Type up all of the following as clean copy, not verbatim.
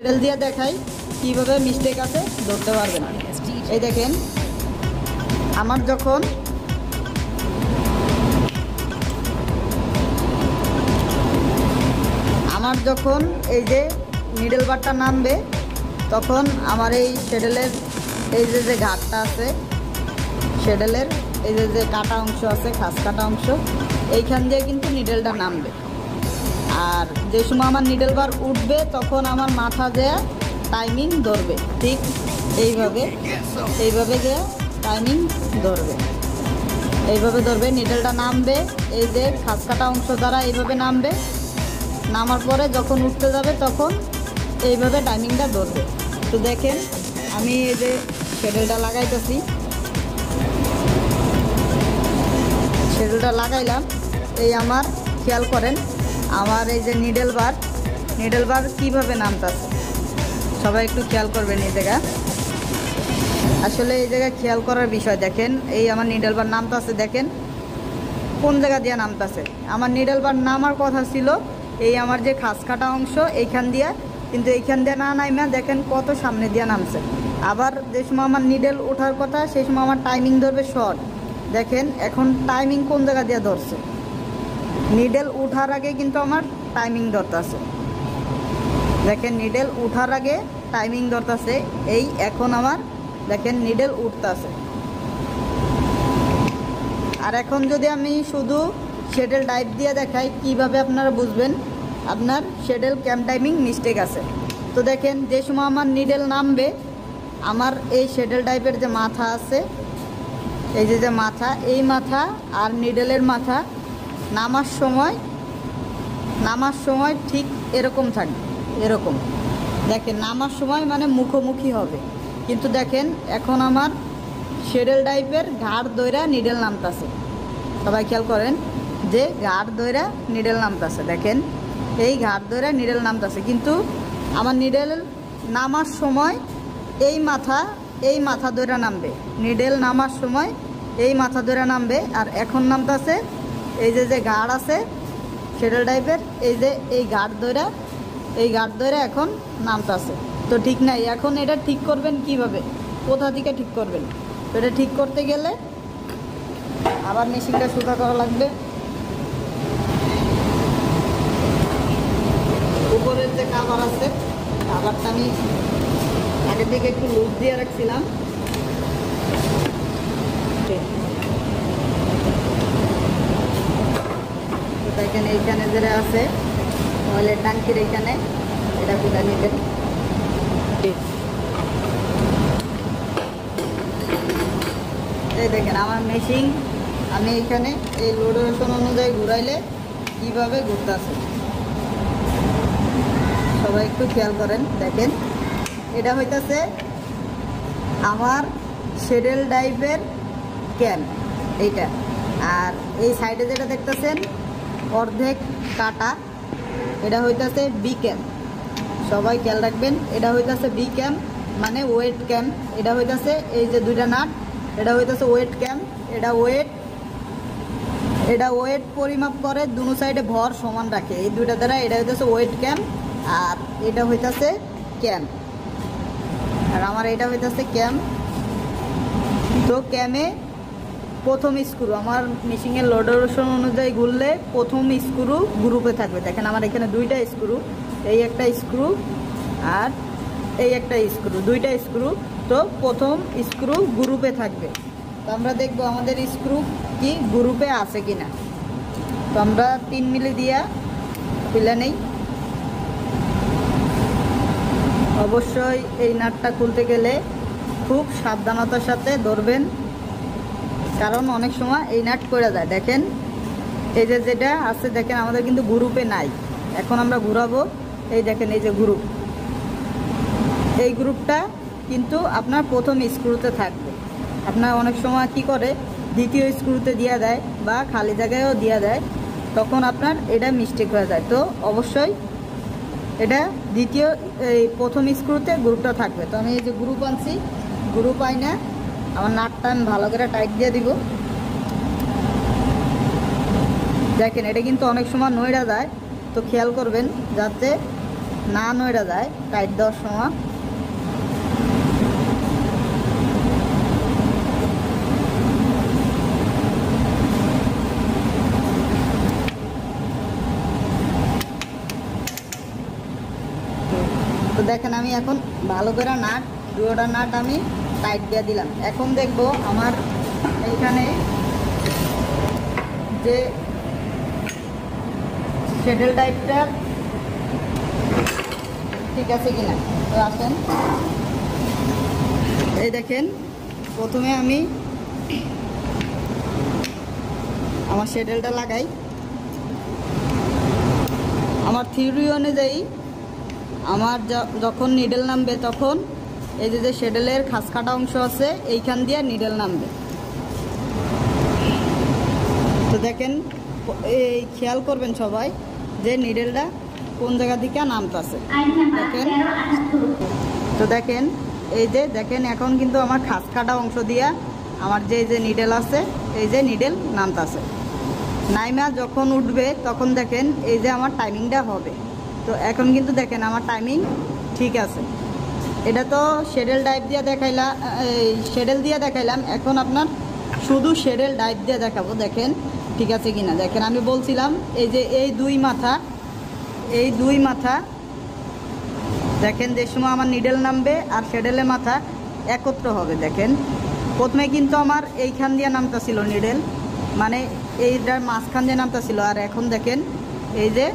তেল দিয়ে দেখাই কিভাবে মিস্টেক আছে ধরতে পারবেন। এই দেখেন আমার যখন এই যে নিডল বারটা নামবে তখন আমার এই শ্যাডেলের এই যে ঘাটটা আছে, শ্যাডেলের এই যে কাটা অংশ আছে, খাস কাটা অংশ, এইখান দিয়ে কিন্তু নিডলটা নামবে। আর যে সময় আমার নিডল বার উঠবে তখন আমার মাথা দেয়া টাইমিং ধরবে, ঠিক এইভাবে যে টাইমিং ধরবে, এইভাবে ধরবে, নিডলটা নামবে এই যে খাস কাটা অংশ দ্বারা এইভাবে নামবে, নামার পরে যখন উঠতে যাবে তখন এইভাবে টাইমিংটা ধরবে। তো দেখেন আমি এই যে শ্যাডেলটা লাগাইতেছি, শ্যাডেলটা লাগাইলাম, এই আমার খেয়াল করেন আমার এই যে নিডল বার কীভাবে নামতেছে, সবাই একটু খেয়াল করবেন এই জায়গা। আসলে এই জায়গায় খেয়াল করার বিষয়, দেখেন এই আমার নিডল বার নামতেছে, দেখেন কোন জায়গা দিয়ে নামতেছে। আমার নিডল বার নামার কথা ছিল এই আমার যে খাস কাটা অংশ এইখান দিয়ে, কিন্তু এইখান দিয়ে না নামা দেখেন কত সামনে দিয়ে নামছে। আবার যে সময় আমার নিডল ওঠার কথা সেই সময় আমার টাইমিং ধরবে শর্ট, দেখেন এখন টাইমিং কোন জায়গা দিয়ে ধরছে, নিডল উঠার আগে কিন্তু আমার টাইমিং ধরতেছে, দেখেন নিডল উঠার আগে টাইমিং ধরতেছে। এই এখন আমার দেখেন নিডল উঠতেছে। আর এখন যদি আমি শুধু শ্যাডেল টাইপ দিয়ে দেখাই কিভাবে আপনারা বুঝবেন আপনার শ্যাডেল ক্যাম টাইমিং মিস্টেক আছে। তো দেখেন যে সময় আমার নিডল নামবে, আমার এই শ্যাডেল টাইপের যে মাথা আছে, এই যে মাথা, এই মাথা আর নিডলের মাথা নামার সময় ঠিক এরকম থাকবে, এরকম দেখেন নামার সময় মানে মুখোমুখি হবে। কিন্তু দেখেন এখন আমার শ্যাডেল টাইপের ঘাড় দইরা নিডল নামতেছে, সবাই খেয়াল করেন যে ঘাড় দইরা নিডল নামতেছে, দেখেন এই ঘাড় দইরা নিডল নামতেছে, কিন্তু আমার নিডল নামার সময় এই মাথা দইরা নামবে, নিডল নামার সময় এই মাথা দইরা নামবে। আর এখন নামতেছে এই যে ঘাড় আছে শ্যাডেল টাইপের, এই ঘাড় দইরা এখন নামতেছে। তো ঠিক নাই, এখন এটা ঠিক করবেন কিভাবে, কোথা থেকে ঠিক করবেন? তো এটা ঠিক করতে গেলে আবার মেশিনটা সুতা করা লাগবে। উপরের যে কাভার আছে, কাভারটা আমি আগে থেকে একটু লুজ দিয়ে রাখছিলাম, দেখেন এইখানে যেটা আছে অয়েলের ট্যাঙ্কির এইখানে, এটা কোথা নেবেন। এই দেখেন আমার মেশিন, আমি এইখানে এই লোডেশন অনুযায়ী ঘুরাইলে কীভাবে ঘুরতেছে, সবাই একটু খেয়াল করেন। দেখেন এটা হইতেছে আমার শ্যাডেল টাইপের ক্যাম এইটা, আর এই সাইডে যেটা দেখতেছেন অর্ধেক কাটা, এটা হইতেছে বি ক্যাম, সবাই খেয়াল রাখবেন। এটা হইতেছে বি ক্যাম মানে ওয়েট ক্যাম, এটা হইতেছে এই যে দুইটা নাট, এটা হইতেছে ওয়েট ক্যাম, এটা ওয়েট পরিমাপ করে দুনো সাইডে ভর সমান রাখে, এই দুইটা দ্বারা এটা হইতেছে ওয়েট ক্যাম, আর এটা হইতেছে ক্যাম, আর আমার এটা হইতেছে ক্যাম। তো ক্যামে প্রথম স্ক্রু আমার মেশিনের লোডেশন অনুযায়ী ঘুরলে প্রথম স্ক্রু গ্রুপে থাকবে, দেখেন আমার এখানে দুইটা স্ক্রু, এই একটা স্ক্রু আর এই একটা স্ক্রু, দুইটা স্ক্রু। তো প্রথম স্ক্রু গ্রুপে থাকবে। তো আমরা দেখবো আমাদের স্ক্রু কি গ্রুপে আছে কিনা। তো আমরা 3 মিলি দিয়া খুলে নেই। অবশ্যই এই নাটটা খুলতে গেলে খুব সাবধানতার সাথে ধরবেন, কারণ অনেক সময় এই নাট পড়ে যায়। দেখেন এই যে যেটা আছে, দেখেন আমাদের কিন্তু গ্রুপে নাই। এখন আমরা ঘুরাবো, এই দেখেন এই যে গ্রুপ, এই গ্রুপটা কিন্তু আপনার প্রথম স্ক্রুতে থাকবে। আপনার অনেক সময় কি করে দ্বিতীয় স্ক্রুতে দেওয়া দেয় বা খালি জায়গায়ও দেওয়া দেয়, তখন আপনার এটা মিস্টেক হয়ে যায়। তো অবশ্যই এটা এই প্রথম স্ক্রুতে গ্রুপটা থাকবে। তো আমি এই যে গ্রুপ আনছি, গ্রুপ আইনা আমার নাটটা আমি ভালো করে টাইট দিয়ে দিব। দেখেন এটা কিন্তু অনেক সময় নইড়া যায়, তো খেয়াল করবেন যাতে না নড়া যায় টাইট দেওয়ার সময়। তো দেখেন আমি এখন ভালো করে নাট, দুটোটা নাট আমি টাইট দিয়ে দিলাম। এখন দেখব আমার এইখানে যে শ্যাডেল টাইপটা ঠিক আছে কিনা। তো আসেন, এই দেখেন প্রথমে আমি আমার শ্যাডেলটা লাগাই। আমার থিওরি অনুযায়ী আমার যখন নিডেল নামবে তখন এই যে শ্যাডেলের খাস কাটা অংশ আছে এইখান দিয়ে নিডেল নামবে। তো দেখেন এই খেয়াল করবেন সবাই যে নিডেলটা কোন জায়গা থেকে নামতেছে। দেখেন, তো দেখেন এই যে দেখেন এখন কিন্তু আমার খাস কাটা অংশ দিয়া আমার যে নিডেল আছে এই যে নিডেল নামতেছে। নাইমা যখন উঠবে তখন দেখেন এই যে আমার টাইমিংটা হবে। তো এখন কিন্তু দেখেন আমার টাইমিং ঠিক আছে। এটা তো শ্যাডেল ডাইভ দিয়ে দেখাইলাম, শ্যাডেল দিয়ে দেখাইলাম, এখন আপনার শুধু শ্যাডেল ডাইভ দিয়ে দেখাবো। দেখেন ঠিক আছে কিনা। দেখেন আমি বলছিলাম এই যে এই দুই মাথা দেখেন যে সময় আমার নিডেল নামবে আর শ্যাডেলের মাথা একত্র হবে। দেখেন প্রথমে কিন্তু আমার এইখান দিয়ে নামতেছিল নিডেল, মানে এইটার মাঝখান দিয়ে নামতেছিল, আর এখন দেখেন এই যে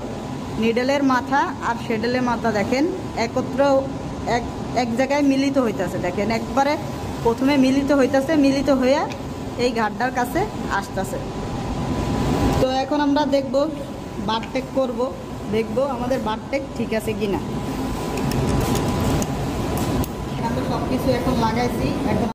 নিডেলের মাথা আর শ্যাডেলের মাথা দেখেন একত্র এক জায়গায় মিলিত হইতেছে। দেখেন একবারে প্রথমে মিলিত হইতেছে, মিলিত হয়ে এই ঘাটটার কাছে আসতেছে। তো এখন আমরা দেখব বারটেক করব, দেখব আমাদের বারটেক ঠিক আছে কিনা। আমি সব কিছু এখন লাগাইছি। এখন